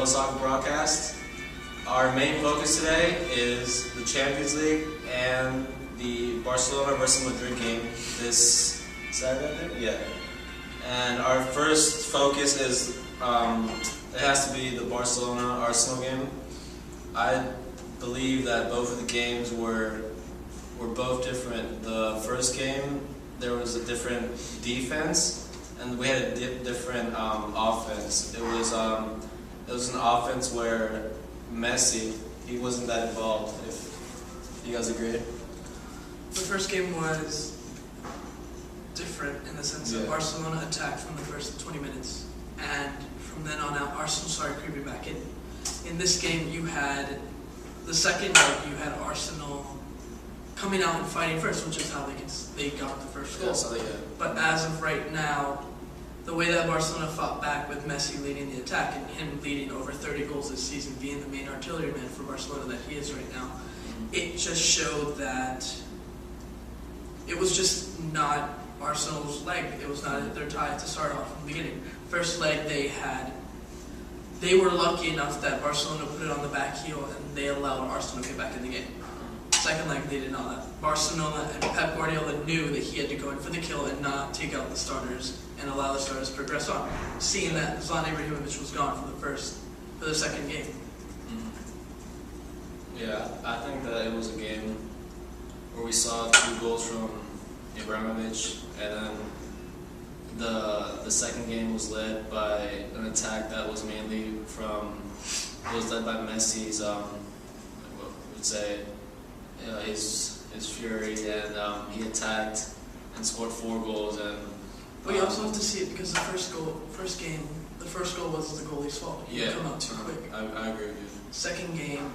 Loyola Soccer broadcast. Our main focus today is the Champions League and the Barcelona versus Madrid game this Saturday, I think? Yeah. And our first focus is, it has to be the Barcelona-Arsenal game. I believe that both of the games were both different. The first game, there was a different defense, and we had a different offense. It was an offense where Messi, he wasn't that involved, if you guys agree. The first game was different in the sense that Barcelona attacked from the first 20 minutes, and from then on out, Arsenal started creeping back in. In this game, you had the second leg, you had Arsenal coming out and fighting first, which is how they got the first goal. But as of right now, the way that Barcelona fought back with Messi leading the attack and him leading over 30 goals this season, being the main artillery man for Barcelona that he is right now, it just showed that it was just not Arsenal's leg. It was not their tie to start off from the beginning. First leg they were lucky enough that Barcelona put it on the back heel and they allowed Arsenal to get back in the game. Second leg, they did not let. Barcelona and Pep Guardiola knew that he had to go in for the kill and not take out the starters and allow the starters to progress on. Seeing that Zlatan Ibrahimovic was gone for the second game. Yeah, I think that it was a game where we saw 2 goals from Ibrahimovic, and then the second game was led by an attack that was mainly led by Messi's, what would say, his fury, and he attacked and scored 4 goals. But you also have to see it because the first goal was the goalie's fault. He come out too quick. I agree with you. Second game,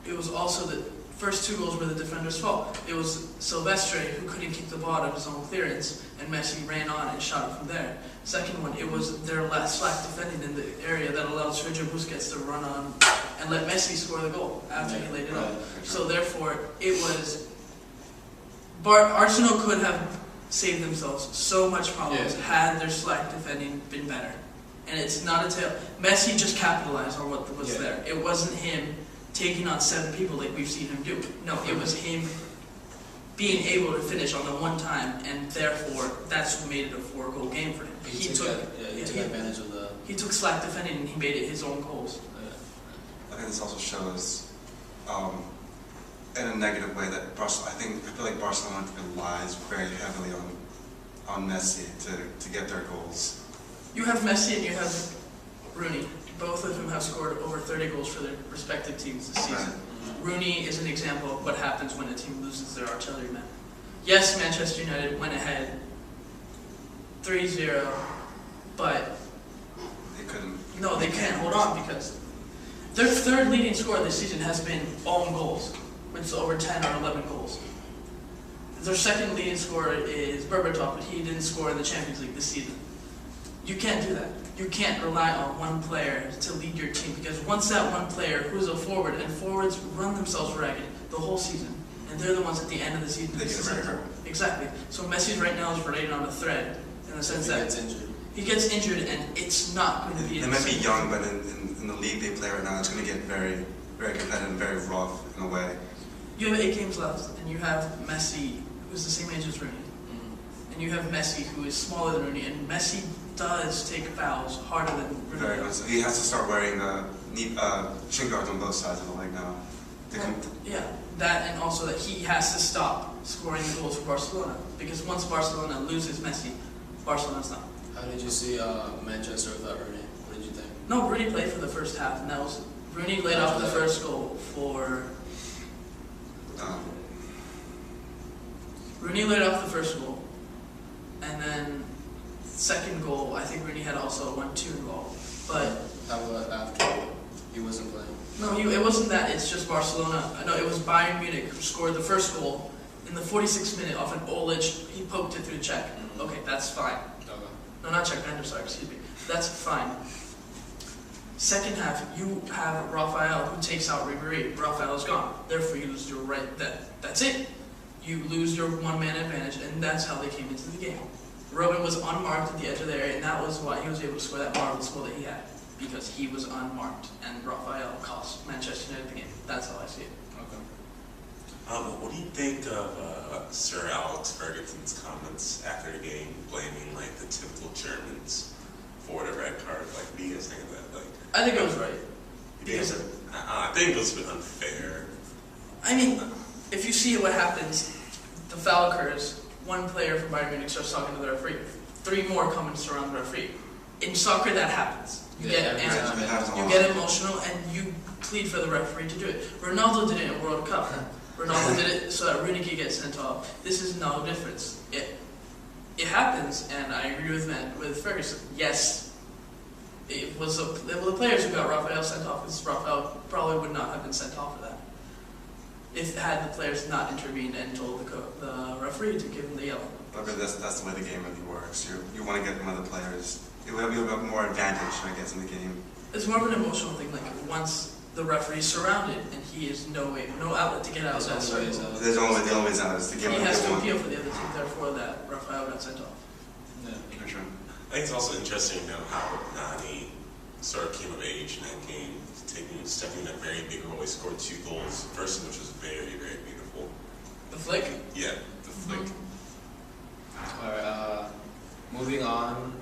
it was also the first 2 goals were the defender's fault. It was Silvestre who couldn't keep the ball out of his own clearance, and Messi ran on and shot it from there. Second one, it was their slack defending in the area that allowed Sergio Busquets to run on and let Messi score the goal after he laid it up. So therefore, it was Arsenal could have saved themselves so much problems had their slack defending been better. And it's not Messi just capitalized on what was there. It wasn't him taking on 7 people like we've seen him do. No, it was him being able to finish on the one time, and therefore that's what made it a 4-goal game for him. He took advantage of the. He took slack defending and he made it his own goals. I think this also shows, in a negative way, that I feel like Barcelona relies very heavily on Messi to get their goals. You have Messi and you have Rooney. Both of them have scored over 30 goals for their respective teams this season. Rooney is an example of what happens when a team loses their artillery man. Yes, Manchester United went ahead 3-0, but they couldn't. No, they can't hold on because their third leading scorer this season has been own goals, with over 10 or 11 goals. Their second leading scorer is Berbatov, but he didn't score in the Champions League this season. You can't do that. You can't rely on one player to lead your team, because once that one player, who's a forward, and forwards run themselves ragged the whole season, and they're the ones at the end of the season. They get very hurt. Exactly. So Messi right now is running on a thread in the sense that he gets injured, and it's not going to be. They might be young, but in the league they play right now, it's going to get very, very competitive, very rough in a way. You have 8 games left, and you have Messi, who's the same age as Rooney, and you have Messi, who is smaller than Rooney, and Messi does take fouls harder than Rooney. Very much so. He has to start wearing shin guards on both sides of the leg now. That, and also that he has to stop scoring the goals for Barcelona, because once Barcelona loses Messi, Barcelona's done. How did you see Manchester without Rooney? What did you think? No, Rooney played for the first half, and that was Rooney laid off the first goal for. Rooney laid off the first goal, and then second goal, I think Rooney had also 1-2 involved. But how about after he wasn't playing? No, it wasn't that. It's just Barcelona. No, it was Bayern Munich who scored the first goal in the 46th minute off an Olic. He poked it through the check. Okay, that's fine. Okay. No, not check. Sorry, excuse me. That's fine. Second half, you have Rafael who takes out Ribery. Rafael's gone. Therefore, you lose your right. That's it. You lose your one-man advantage, and that's how they came into the game. Robin was unmarked at the edge of the area, and that was why he was able to score that marvelous goal that he had. because he was unmarked and Rafael cost Manchester United the game. That's how I see it. Okay. What do you think of Sir Alex Ferguson's comments after the game, blaming like the typical Germans for the red card? Like, what do you guys think of that? Like, I think it was right. I think it was a bit unfair. I mean, if you see what happens, the foul occurs, one player from Bayern Munich starts talking to the referee, 3 more come and surround the referee. In soccer, that happens. You get emotional and you plead for the referee to do it. Ronaldo did it in World Cup. Ronaldo did it so that Rudiger gets sent off. This is no difference. It happens, and I agree with Ferguson. Yes, it was the players who got Rafael sent off, because Rafael probably would not have been sent off for that if had the players not intervened and told the referee to give him the yellow. But that's the way the game really works. You want to get one of the players. It will be a more advantage, I guess, in the game. It's more of an emotional thing. Like once the referee is surrounded and he is no outlet to get out of that circle. The only way out is to give him. He has to appeal for the other team. Therefore, that Rafael got sent off. Yeah, for sure. I think it's also interesting to know how Nani sort of came of age in that game, stepping in a very big role. He scored 2 goals, first which was very, very beautiful. The flick? Yeah, the flick. Alright, moving on.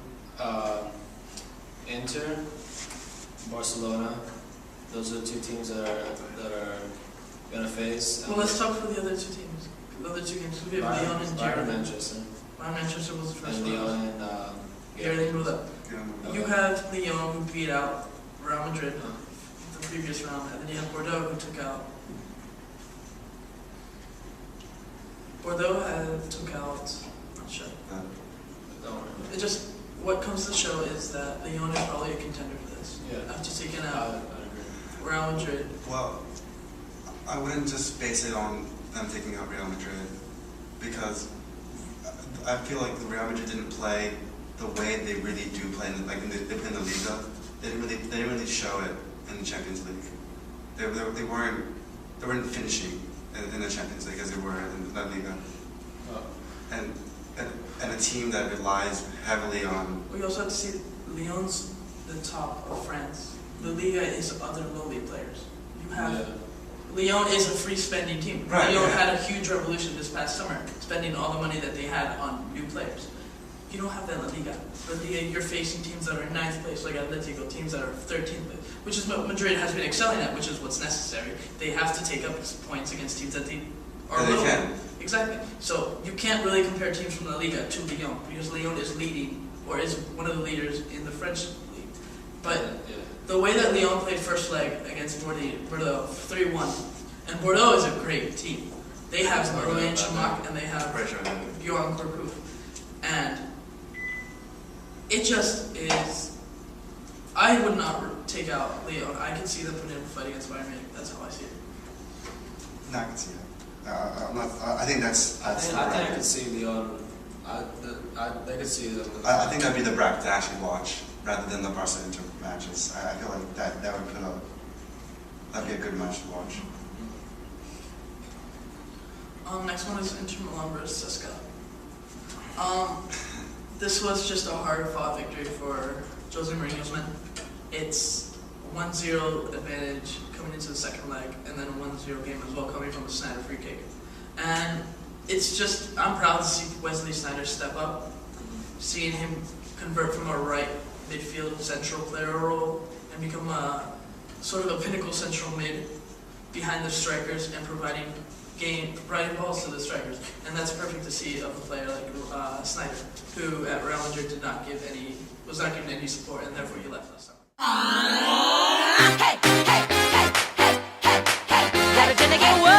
Inter, Barcelona. Those are the 2 teams that are gonna face. Well, let's talk for the other 2 teams. The other 2 games. We have Lyon and Bayern Girona. Manchester. Bayern Manchester was the first And one. Lyon and Everything blew up. Yeah. You have Lyon who beat out Real Madrid the previous round, and then you have Bordeaux who took out. Took out. Not sure. Don't worry. It just what comes to show is that Lyon is probably a contender for this. Yeah. After taking I out agree. Real Madrid. Well, I wouldn't just base it on them taking out Real Madrid, because I feel like the Real Madrid didn't play the way they really do play in they play in the Liga. They didn't really show it in the Champions League. They weren't finishing in the Champions League as they were in La Liga. Oh. And a team that relies heavily on. We also have to see Lyon's the top of France. The Liga is other lowly players. You have Lyon is a free spending team. Right, Lyon yeah. had a huge revolution this past summer, spending all the money that they had on new players. You don't have that in La Liga. La Liga, you're facing teams that are in 9th place, like Atletico, teams that are 13th place, which is what Madrid has been excelling at, which is what's necessary. They have to take up points against teams that they are low. Can. Exactly. So you can't really compare teams from La Liga to Lyon, because Lyon is leading, or is one of the leaders in the French league. But the way that Lyon played first leg against Bordeaux 3-1, and Bordeaux is a great team. They have Romain Chamak and they have Bjorn Korkuf. And it just is, I would not take out Lyon. I can see them putting up a fight against Bayern Munich. That's how I see it. No, I can see that. I think that's. I think I could see Lyon. I could see them. I think that'd be the bracket to actually watch rather than the Barca Inter matches. I feel like that would put up. That'd be a good match to watch. Next one is Inter Milan versus CSKA. This was just a hard-fought victory for Jose Mourinho's men. It's 1-0 advantage coming into the second leg, and then a 1-0 game as well coming from the Sneijder free kick. And it's just, I'm proud to see Wesley Sneijder step up, seeing him convert from a right midfield central player role and become a sort of a pinnacle central mid behind the strikers and providing balls to the strikers. And that's perfect to see of a player like Sneijder, who at Real Madrid was not given any support, and therefore he left us. Hey, hey, hey, hey, hey, hey, never gonna get worse.